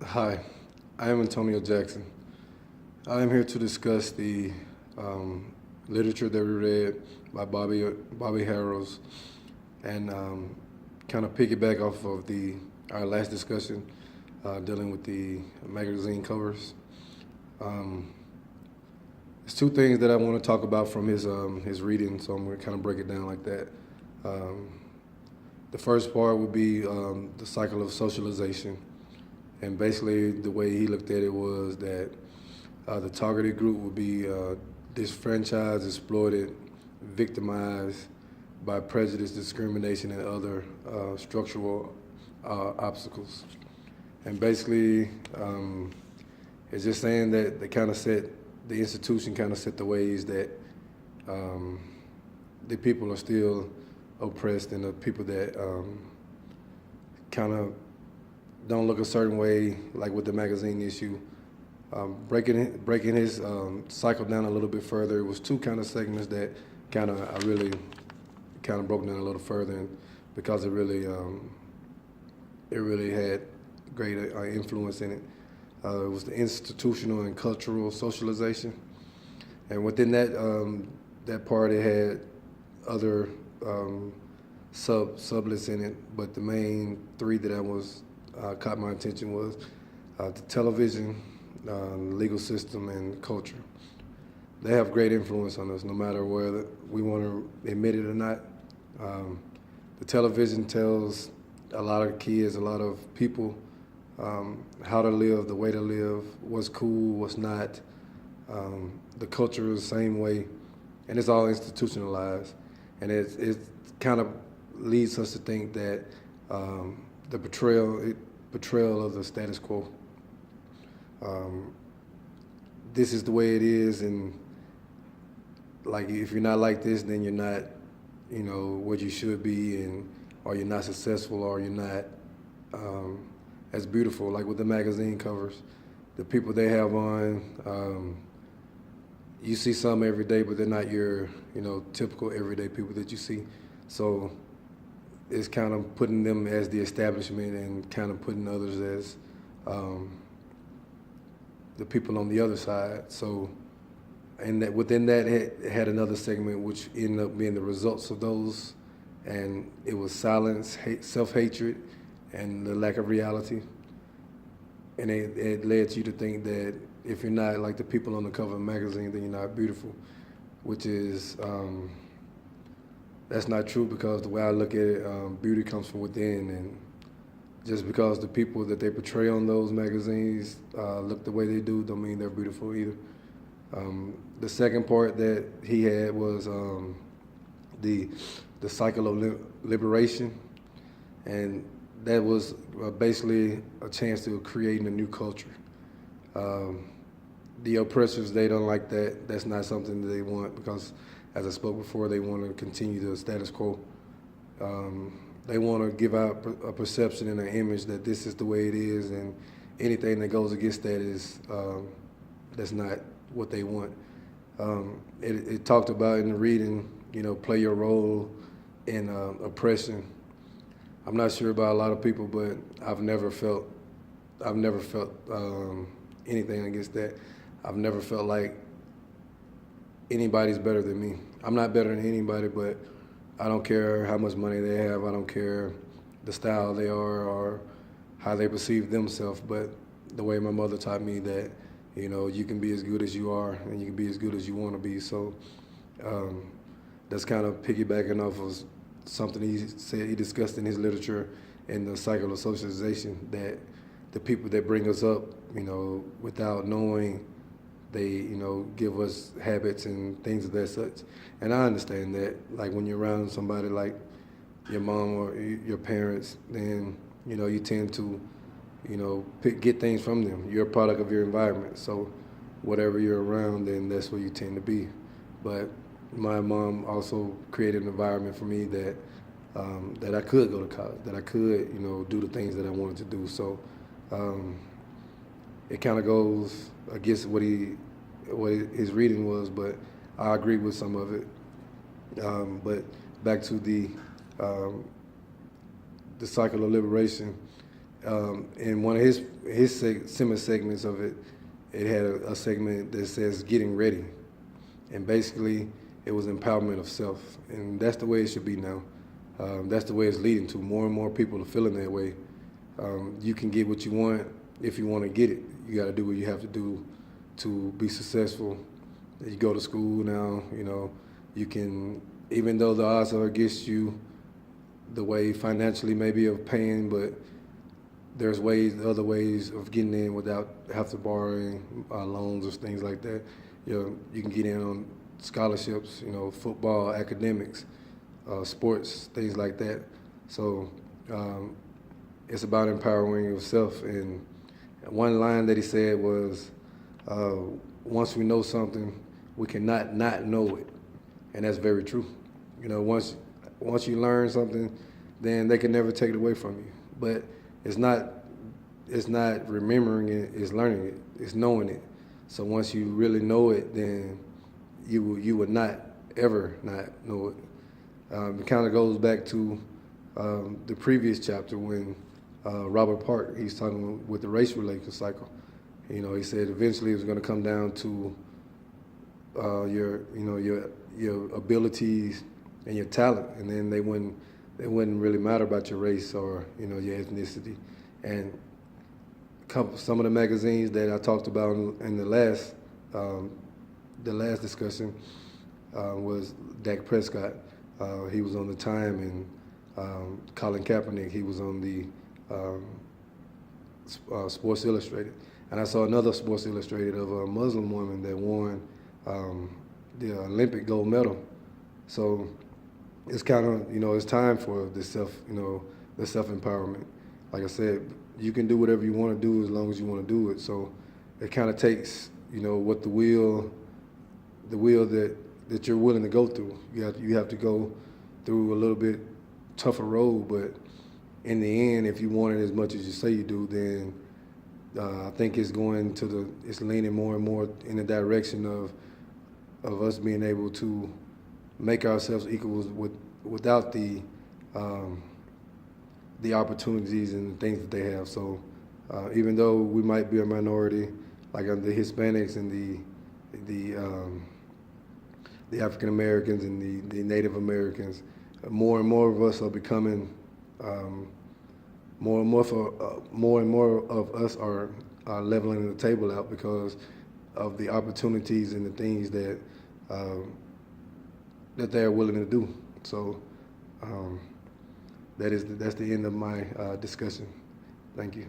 Hi, I am Antonio Jackson. I am here to discuss the um, literature that we read by Bobby Harrells and kind of piggyback off of the our last discussion dealing with the magazine covers. Um, there's two things that I want to talk about from his reading, so I'm going to kind of break it down like that. Um, the first part would be the cycle of socialization. And basically, the way he looked at it was that the targeted group would be disfranchised, exploited, victimized by prejudice, discrimination, and other structural obstacles. And basically, it's just saying that they kind of set the institution kind of set the ways that um, the people are still oppressed, and the people that kind of don't look a certain way, like with the magazine issue. Breaking his cycle down a little bit further, it was two kind of segments that I really kind of broke down a little further, and because it really had great influence in it. It was the institutional and cultural socialization, and within that part, it had other sublets in it, but the main three that I was caught my attention was the television, legal system, and culture. They have great influence on us, no matter whether we want to admit it or not. The television tells a lot of kids, a lot of people, how to live, the way to live, what's cool, what's not. The culture is the same way, and it's all institutionalized. And it kind of leads us to think that the portrayal of the status quo. This is the way it is, and like if you're not like this, then you're not, what you should be, and or you're not successful, or you're not as beautiful. Like with the magazine covers, the people they have on, you see some every day, but they're not your, typical everyday people that you see. So it's kind of putting them as the establishment and kind of putting others as the people on the other side. So, and that within that it had another segment which ended up being the results of those, and it was silence, self-hatred, and the lack of reality. And it led you to think that if you're not like the people on the cover of the magazine, then you're not beautiful, which is that's not true, because the way I look at it, beauty comes from within, and just because the people that they portray on those magazines look the way they do, don't mean they're beautiful either. The second part that he had was the cycle of liberation, and that was basically a chance to creating a new culture. The oppressors, they don't like that. That's not something that they want, because, as I spoke before, they want to continue the status quo. They want to give out a perception and an image that this is the way it is, and anything that goes against that is that's not what they want. It talked about in the reading, play your role in oppression. I'm not sure about a lot of people, but I've never felt anything against that. I've never felt like anybody's better than me. I'm not better than anybody, but I don't care how much money they have. I don't care the style they are or how they perceive themselves. But the way my mother taught me that, you can be as good as you are, and you can be as good as you want to be. So that's kind of piggybacking off of something he said he discussed in his literature in the cycle of socialization, that the people that bring us up, without knowing, they, give us habits and things of that such. And I understand that, like when you're around somebody like your mom or your parents, then, you tend to, get things from them. You're a product of your environment. So whatever you're around, then that's where you tend to be. But my mom also created an environment for me that that I could go to college, that I could, do the things that I wanted to do. So it kind of goes against what his reading was, but I agree with some of it. But back to the cycle of liberation. In one of his his similar segments of it, it had a segment that says "Getting Ready," and basically it was empowerment of self, and that's the way it should be now. That's the way it's leading to. More and more people are feeling that way. You can get what you want if you want to get it. You got to do what you have to do to be successful. You go to school now, you know, you can, even though the odds are against you, the way financially maybe of paying, but there's other ways of getting in without have to borrowing loans or things like that. You can get in on scholarships, football, academics, sports, things like that. So it's about empowering yourself. And one line that he said was, once we know something, we cannot not know it. And that's very true. Once you learn something, then they can never take it away from you. But it's not remembering it, it's learning it, it's knowing it. So once you really know it, then you would not ever not know it. It kind of goes back to the previous chapter when Robert Park, he's talking with the race relations cycle. He said eventually it was going to come down to your abilities and your talent, and then they wouldn't really matter about your race or your ethnicity. And some of the magazines that I talked about in the last discussion was Dak Prescott. He was on the Time, and Colin Kaepernick, he was on the Sports Illustrated. And I saw another Sports Illustrated of a Muslim woman that won the Olympic gold medal. So it's kind of, it's time for the self-empowerment. Like I said, you can do whatever you want to do as long as you want to do it. So it kind of takes, what the will that you're willing to go through. You have to go through a little bit tougher road, but in the end, if you want it as much as you say you do, then I think it's it's leaning more and more in the direction of us being able to make ourselves equals without the opportunities and the things that they have. So even though we might be a minority, like the Hispanics and the African Americans and the Native Americans, more and more of us are becoming more and more of us are leveling the table out because of the opportunities and the things that they're willing to do. So that's the end of my discussion. Thank you.